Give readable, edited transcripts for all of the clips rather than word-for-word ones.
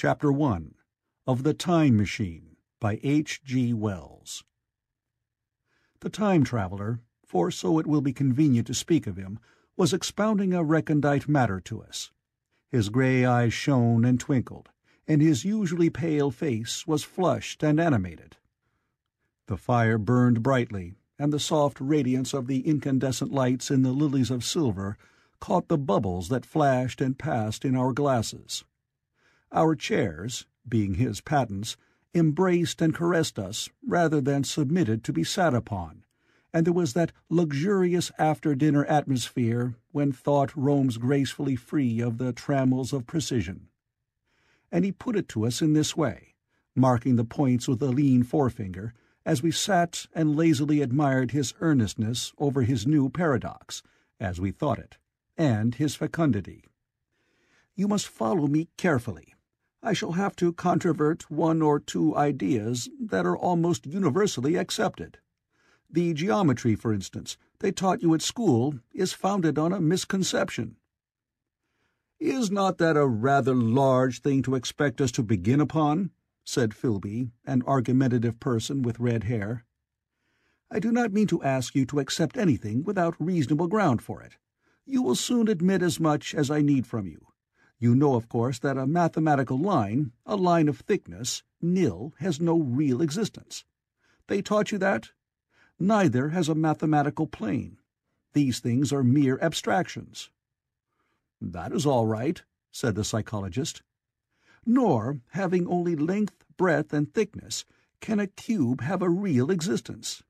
Chapter 1 of The Time Machine by H.G. Wells. The time traveler, for so it will be convenient to speak of him, was expounding a recondite matter to us. His grey eyes shone and twinkled, and his usually pale face was flushed and animated. The fire burned brightly, and the soft radiance of the incandescent lights in the lilies of silver caught the bubbles that flashed and passed in our glasses. Our chairs, being his patents, embraced and caressed us rather than submitted to be sat upon, and there was that luxurious after-dinner atmosphere when thought roams gracefully free of the trammels of precision. And he put it to us in this way, marking the points with a lean forefinger, as we sat and lazily admired his earnestness over his new paradox, as we thought it, and his fecundity. "You must follow me carefully. I shall have to controvert one or two ideas that are almost universally accepted. The geometry, for instance, they taught you at school is founded on a misconception." "Is not that a rather large thing to expect us to begin upon?" said Filby, an argumentative person with red hair. "I do not mean to ask you to accept anything without reasonable ground for it. You will soon admit as much as I need from you. You know, of course, that a mathematical line, a line of thickness, nil, has no real existence. They taught you that? Neither has a mathematical plane. These things are mere abstractions." "That is all right," said the psychologist. "Nor, having only length, breadth, and thickness, can a cube have a real existence."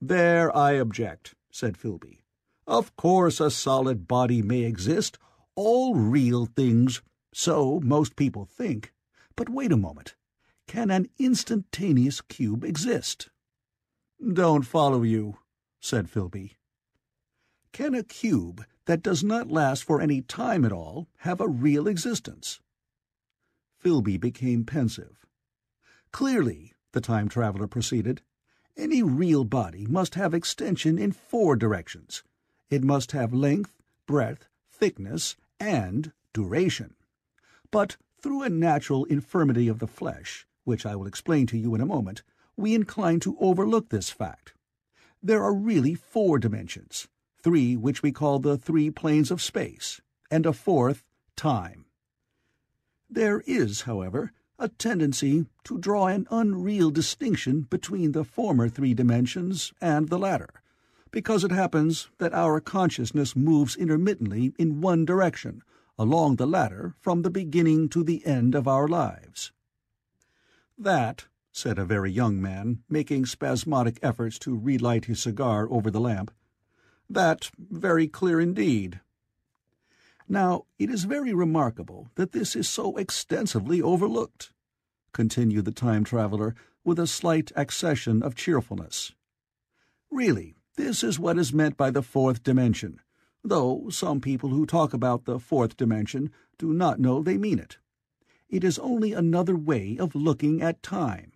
"There I object," said Filby. "Of course a solid body may exist, all real things, so most people think. But wait a moment. Can an instantaneous cube exist?" "Don't follow you," said Filby. "Can a cube that does not last for any time at all have a real existence?" Filby became pensive. "Clearly," the time traveler proceeded, "any real body must have extension in 4 directions. It must have length, breadth, thickness, and duration. But through a natural infirmity of the flesh, which I will explain to you in a moment, we incline to overlook this fact. There are really 4 dimensions, 3 which we call the 3 planes of space, and a 4th, time. There is, however, a tendency to draw an unreal distinction between the former 3 dimensions and the latter, because it happens that our consciousness moves intermittently in one direction, along the latter from the beginning to the end of our lives." "That," said a very young man, making spasmodic efforts to relight his cigar over the lamp, "that very clear indeed." "Now, it is very remarkable that this is so extensively overlooked," continued the time traveler with a slight accession of cheerfulness. "Really, this is what is meant by the 4th dimension, though some people who talk about the 4th dimension do not know they mean it. It is only another way of looking at time.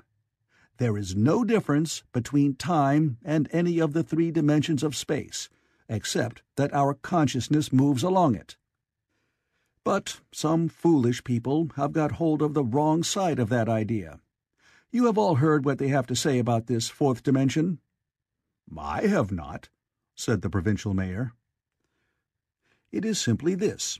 There is no difference between time and any of the 3 dimensions of space, except that our consciousness moves along it. But some foolish people have got hold of the wrong side of that idea. You have all heard what they have to say about this 4th dimension?" "I have not," said the provincial mayor. "It is simply this,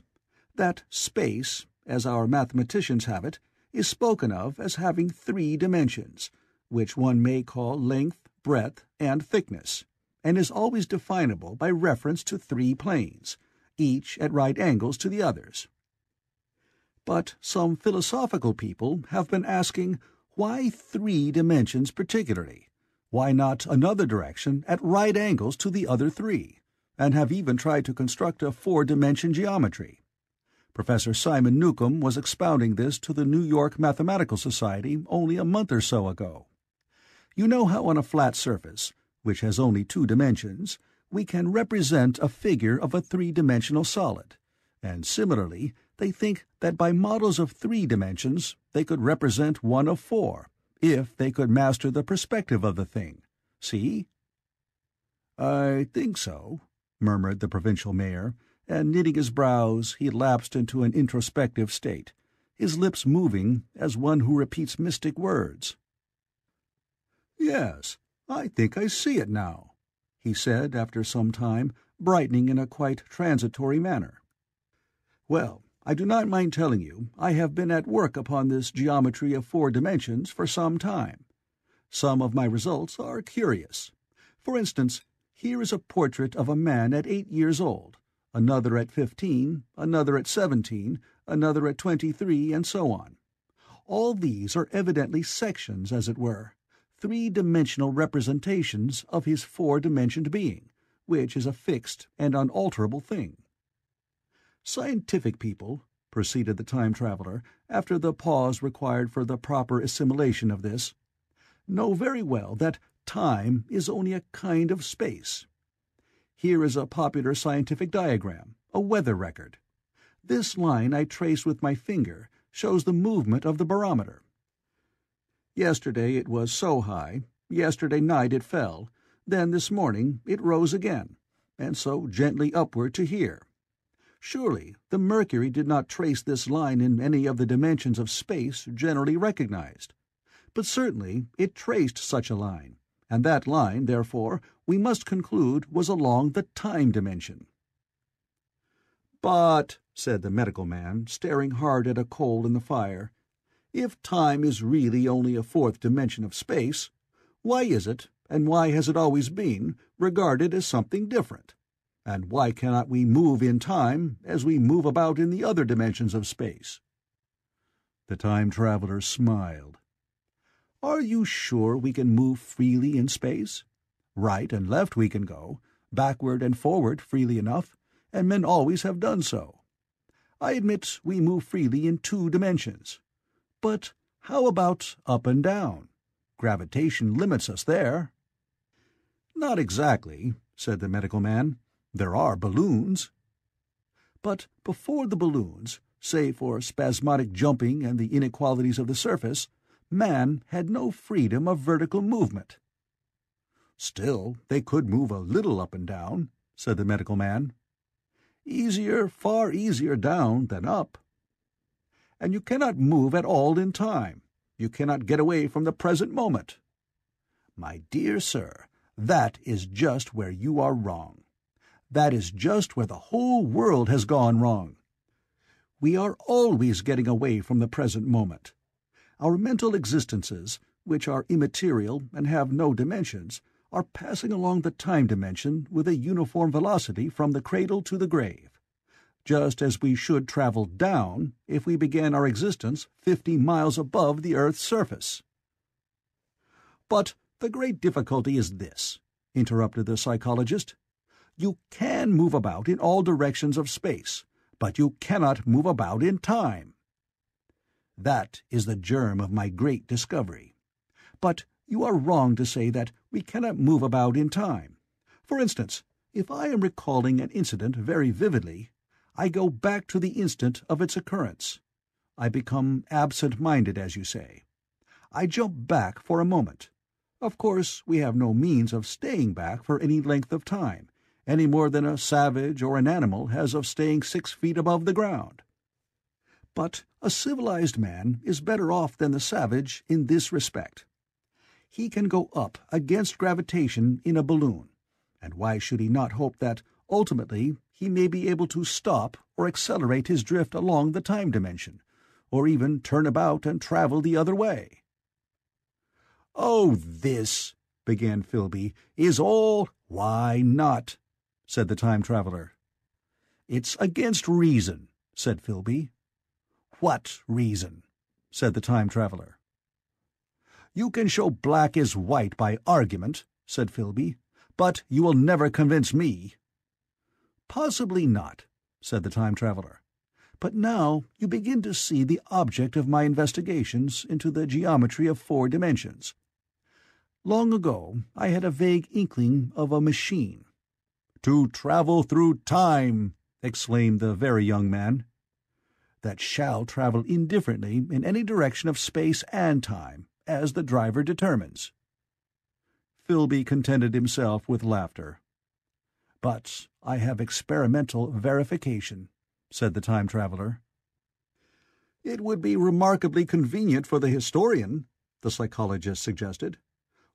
that space, as our mathematicians have it, is spoken of as having 3 dimensions, which one may call length, breadth, and thickness, and is always definable by reference to 3 planes, each at right angles to the others. But some philosophical people have been asking, why 3 dimensions particularly? Why not another direction at right angles to the other 3, and have even tried to construct a 4-dimension geometry. Professor Simon Newcomb was expounding this to the New York Mathematical Society only a month or so ago. You know how on a flat surface, which has only 2 dimensions, we can represent a figure of a 3-dimensional solid, and similarly they think that by models of 3 dimensions they could represent one of 4, if they could master the perspective of the thing. See?" "I think so," murmured the provincial mayor, and knitting his brows he lapsed into an introspective state, his lips moving as one who repeats mystic words. "Yes, I think I see it now," he said after some time, brightening in a quite transitory manner. "Well, I do not mind telling you I have been at work upon this geometry of 4 dimensions for some time. Some of my results are curious. For instance, here is a portrait of a man at 8 years old, another at 15, another at 17, another at 23, and so on. All these are evidently sections, as it were, 3-dimensional representations of his 4-dimensioned being, which is a fixed and unalterable thing. Scientific people," proceeded the time-traveler, after the pause required for the proper assimilation of this, "know very well that time is only a kind of space. Here is a popular scientific diagram, a weather record. This line I trace with my finger shows the movement of the barometer. Yesterday it was so high, yesterday night it fell, then this morning it rose again, and so gently upward to here. Surely the mercury did not trace this line in any of the dimensions of space generally recognized. But certainly it traced such a line, and that line, therefore, we must conclude was along the time dimension." "But," said the medical man, staring hard at a coal in the fire, "if time is really only a 4th dimension of space, why is it, and why has it always been, regarded as something different? And why cannot we move in time as we move about in the other dimensions of space?" The time-traveler smiled. "Are you sure we can move freely in space? Right and left we can go, backward and forward freely enough, and men always have done so. I admit we move freely in 2 dimensions. But how about up and down? Gravitation limits us there." "Not exactly," said the medical man. "There are balloons." "But before the balloons, save for spasmodic jumping and the inequalities of the surface, man had no freedom of vertical movement." "Still, they could move a little up and down," said the medical man. "Easier, far easier down than up." "And you cannot move at all in time. You cannot get away from the present moment." "My dear sir, that is just where you are wrong. That is just where the whole world has gone wrong. We are always getting away from the present moment. Our mental existences, which are immaterial and have no dimensions, are passing along the time dimension with a uniform velocity from the cradle to the grave, just as we should travel down if we began our existence 50 miles above the earth's surface." "But the great difficulty is this," interrupted the psychologist. "You can move about in all directions of space, but you cannot move about in time. That is the germ of my great discovery. But you are wrong to say that we cannot move about in time. For instance, if I am recalling an incident very vividly, I go back to the instant of its occurrence. I become absent-minded, as you say. I jump back for a moment. Of course, we have no means of staying back for any length of time, any more than a savage or an animal has of staying 6 feet above the ground. But a civilized man is better off than the savage in this respect. He can go up against gravitation in a balloon, and why should he not hope that, ultimately, he may be able to stop or accelerate his drift along the time dimension, or even turn about and travel the other way?" "Oh, this," began Philby, "is all—" "Why not?" said the time-traveler. "It's against reason," said Philby. "What reason?" said the time-traveler. "You can show black is white by argument," said Philby, "but you will never convince me." "Possibly not," said the time-traveler. "But now you begin to see the object of my investigations into the geometry of 4 dimensions. Long ago I had a vague inkling of a machine—" "To travel through time!" exclaimed the very young man. "That shall travel indifferently in any direction of space and time, as the driver determines." Philby contented himself with laughter. "But I have experimental verification," said the time-traveler. It would be remarkably convenient for the historian, the psychologist suggested.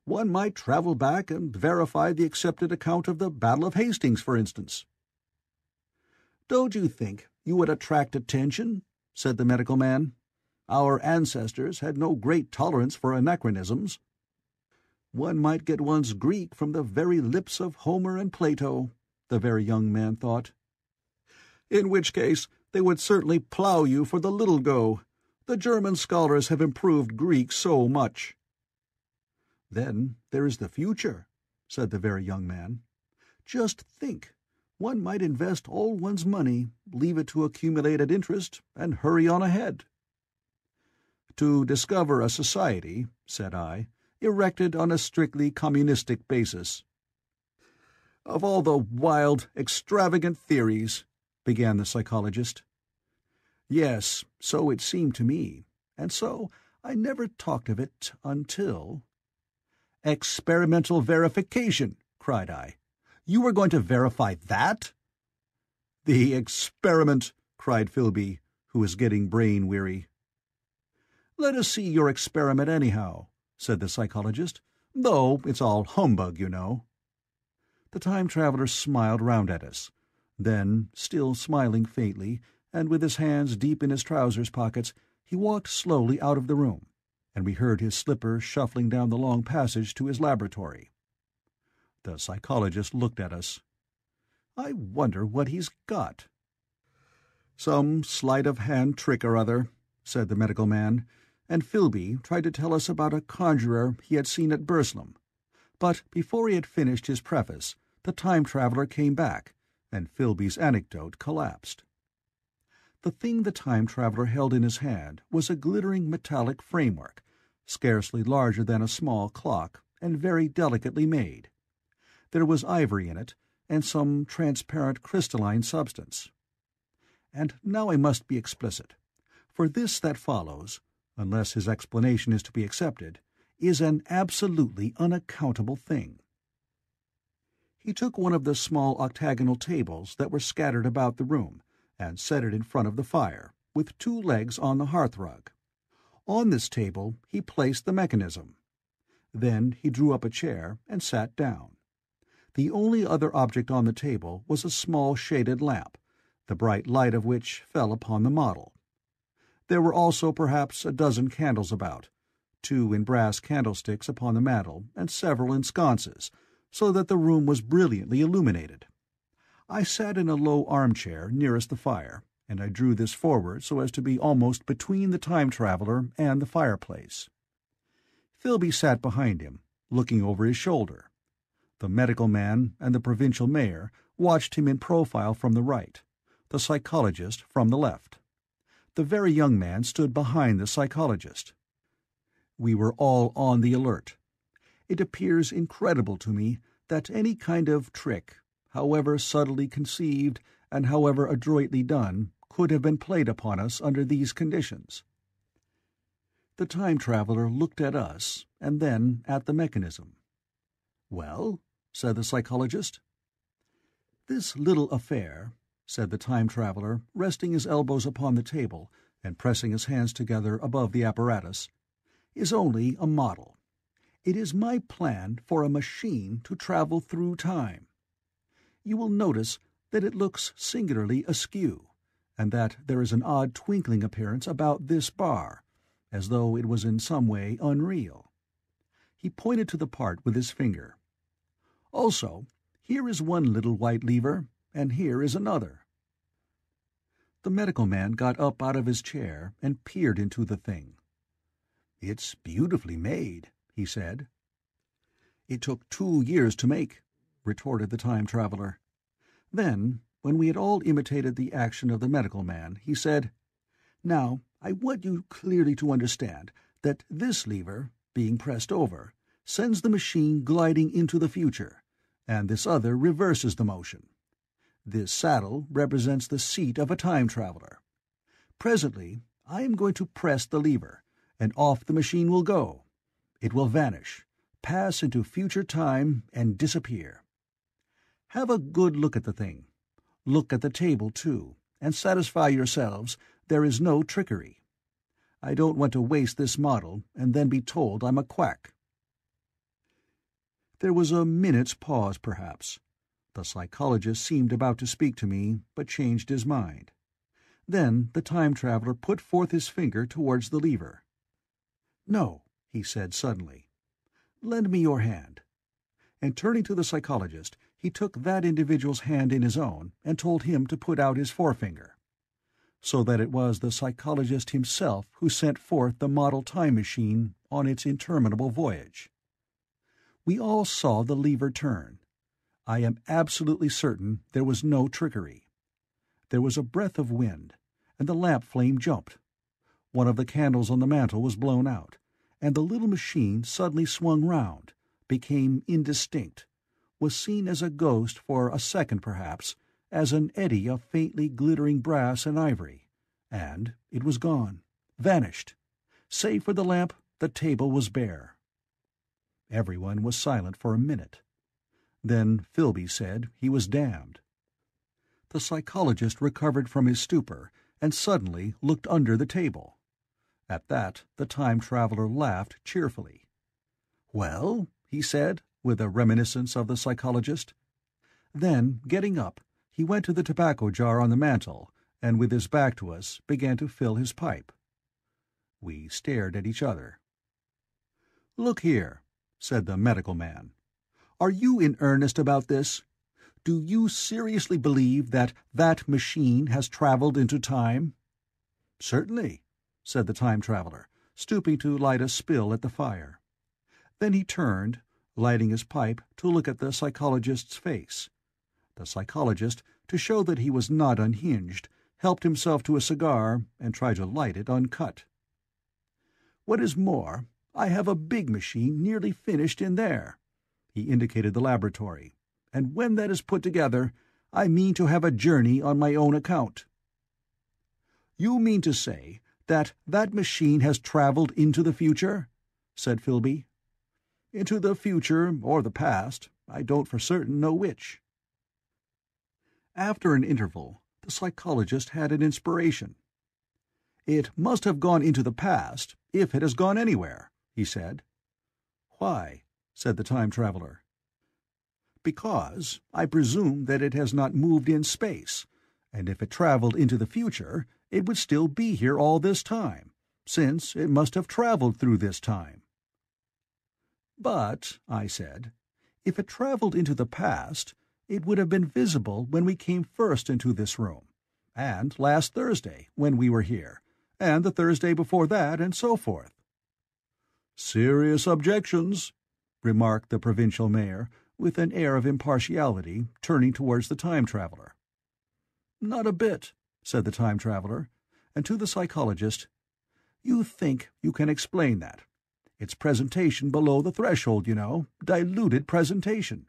One might travel back and verify the accepted account of the Battle of Hastings, for instance. "Don't you think you would attract attention?" said the medical man. "Our ancestors had no great tolerance for anachronisms." "One might get one's Greek from the very lips of Homer and Plato," the very young man thought. "In which case they would certainly plough you for the little go. The German scholars have improved Greek so much." "Then there is the future," said the very young man. "Just think, one might invest all one's money, leave it to accumulate at interest, and hurry on ahead." "To discover a society," said I, "erected on a strictly communistic basis." "Of all the wild, extravagant theories," began the psychologist. "Yes, so it seemed to me, and so I never talked of it until—" "Experimental verification!" cried I. "You were going to verify that?" "The experiment!" cried Philby, who was getting brain-weary. "Let us see your experiment, anyhow," said the psychologist, "though it's all humbug, you know." The time-traveler smiled round at us. Then, still smiling faintly, and with his hands deep in his trousers pockets, he walked slowly out of the room, and we heard his slipper shuffling down the long passage to his laboratory. The psychologist looked at us. "I wonder what he's got." "Some sleight-of-hand trick or other," said the medical man, and Philby tried to tell us about a conjurer he had seen at Burslem. But before he had finished his preface, the time-traveler came back, and Philby's anecdote collapsed. The thing the time-traveler held in his hand was a glittering metallic framework, scarcely larger than a small clock, and very delicately made. There was ivory in it, and some transparent crystalline substance. And now I must be explicit, for this that follows, unless his explanation is to be accepted, is an absolutely unaccountable thing. He took one of the small octagonal tables that were scattered about the room, and set it in front of the fire, with 2 legs on the hearthrug. On this table he placed the mechanism. Then he drew up a chair and sat down. The only other object on the table was a small shaded lamp, the bright light of which fell upon the model. There were also perhaps a dozen candles about, 2 in brass candlesticks upon the mantel, and several in sconces, so that the room was brilliantly illuminated. I sat in a low armchair nearest the fire, and I drew this forward so as to be almost between the time-traveler and the fireplace. Philby sat behind him, looking over his shoulder. The medical man and the provincial mayor watched him in profile from the right, the psychologist from the left. The very young man stood behind the psychologist. We were all on the alert. It appears incredible to me that any kind of trick, however subtly conceived and however adroitly done, could have been played upon us under these conditions. The time-traveler looked at us, and then at the mechanism. "Well?" said the psychologist. "This little affair," said the time-traveler, resting his elbows upon the table and pressing his hands together above the apparatus, "is only a model. It is my plan for a machine to travel through time. You will notice that it looks singularly askew, and that there is an odd twinkling appearance about this bar, as though it was in some way unreal." He pointed to the part with his finger. "Also, here is one little white lever, and here is another." The medical man got up out of his chair and peered into the thing. "It's beautifully made," he said. "It took 2 years to make," retorted the time-traveler. Then, when we had all imitated the action of the medical man, he said, "Now, I want you clearly to understand that this lever, being pressed over, sends the machine gliding into the future, and this other reverses the motion. This saddle represents the seat of a time-traveler. Presently, I am going to press the lever, and off the machine will go. It will vanish, pass into future time, and disappear. Have a good look at the thing. Look at the table, too, and satisfy yourselves there is no trickery. I don't want to waste this model and then be told I'm a quack." There was a minute's pause, perhaps. The psychologist seemed about to speak to me, but changed his mind. Then the time-traveler put forth his finger towards the lever. "No," he said suddenly. "Lend me your hand." And turning to the psychologist, he took that individual's hand in his own and told him to put out his forefinger. So that it was the psychologist himself who sent forth the model time machine on its interminable voyage. We all saw the lever turn. I am absolutely certain there was no trickery. There was a breath of wind, and the lamp flame jumped. One of the candles on the mantel was blown out, and the little machine suddenly swung round, became indistinct, was seen as a ghost for a second perhaps, as an eddy of faintly glittering brass and ivory, and it was gone, vanished. Save for the lamp, the table was bare. Everyone was silent for a minute. Then Philby said he was damned. The psychologist recovered from his stupor and suddenly looked under the table. At that the time-traveler laughed cheerfully. "Well?" he said, with a reminiscence of the psychologist. Then, getting up, he went to the tobacco jar on the mantel, and with his back to us began to fill his pipe. We stared at each other. "Look here," said the medical man. "Are you in earnest about this? Do you seriously believe that that machine has traveled into time?" "Certainly," said the time-traveler, stooping to light a spill at the fire. Then he turned, lighting his pipe, to look at the psychologist's face. The psychologist, to show that he was not unhinged, helped himself to a cigar and tried to light it uncut. "What is more, I have a big machine nearly finished in there." He indicated the laboratory. "And when that is put together, I mean to have a journey on my own account." "You mean to say that that machine has traveled into the future?" said Philby. "Into the future or the past. I don't for certain know which." After an interval, the psychologist had an inspiration. "It must have gone into the past, if it has gone anywhere," he said. "Why?" said the time-traveler. "Because I presume that it has not moved in space, and if it traveled into the future, it would still be here all this time, since it must have traveled through this time." "But," I said, "if it traveled into the past, it would have been visible when we came first into this room, and last Thursday, when we were here, and the Thursday before that, and so forth." "Serious objections," remarked the provincial mayor, with an air of impartiality, turning towards the time-traveler. "Not a bit," said the time-traveler, and to the psychologist, "You think you can explain that. It's presentation below the threshold, you know, diluted presentation."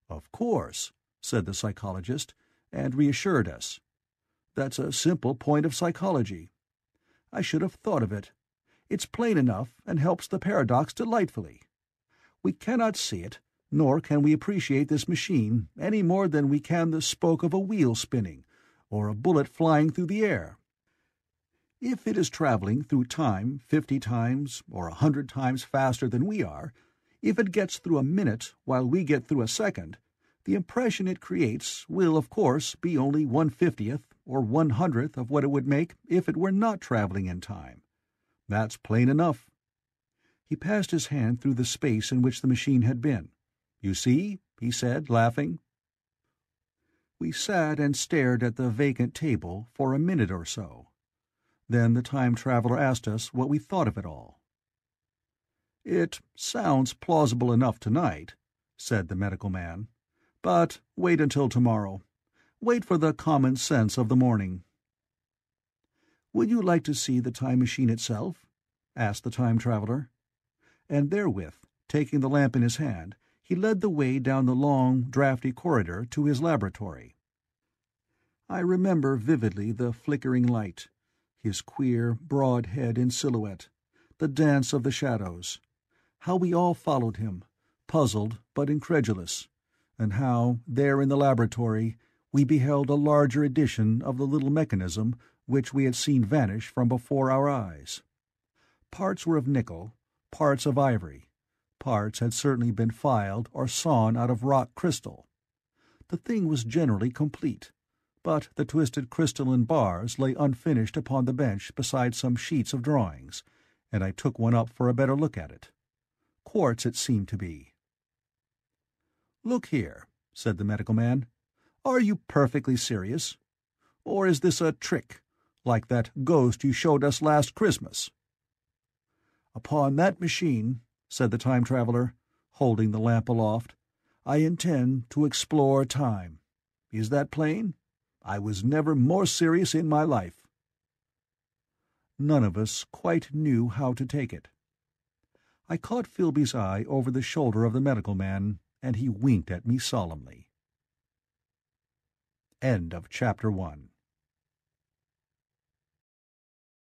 "Of course," said the psychologist, and reassured us. "That's a simple point of psychology. I should have thought of it. It's plain enough and helps the paradox delightfully. We cannot see it, nor can we appreciate this machine any more than we can the spoke of a wheel spinning, or a bullet flying through the air. If it is traveling through time 50 times or 100 times faster than we are, if it gets through a minute while we get through a second, the impression it creates will, of course, be only 1/50th or 1/100th of what it would make if it were not traveling in time. That's plain enough." He passed his hand through the space in which the machine had been. "You see?" he said, laughing. We sat and stared at the vacant table for a minute or so. Then the time-traveler asked us what we thought of it all. "It sounds plausible enough tonight," said the medical man. "But wait until tomorrow. Wait for the common sense of the morning." "Would you like to see the time machine itself?" asked the time-traveler. And therewith, taking the lamp in his hand, he led the way down the long, draughty corridor to his laboratory. I remember vividly the flickering light, his queer, broad head in silhouette, the dance of the shadows, how we all followed him, puzzled but incredulous, and how, there in the laboratory, we beheld a larger edition of the little mechanism which we had seen vanish from before our eyes. Parts were of nickel, parts of ivory, parts had certainly been filed or sawn out of rock crystal. The thing was generally complete, but the twisted crystalline bars lay unfinished upon the bench beside some sheets of drawings, and I took one up for a better look at it. Quartz it seemed to be. "Look here," said the medical man. "Are you perfectly serious? Or is this a trick, like that ghost you showed us last Christmas?" "Upon that machine," said the Time Traveler, holding the lamp aloft, "I intend to explore time. Is that plain? I was never more serious in my life." None of us quite knew how to take it. I caught Philby's eye over the shoulder of the medical man, and he winked at me solemnly. End of Chapter 1.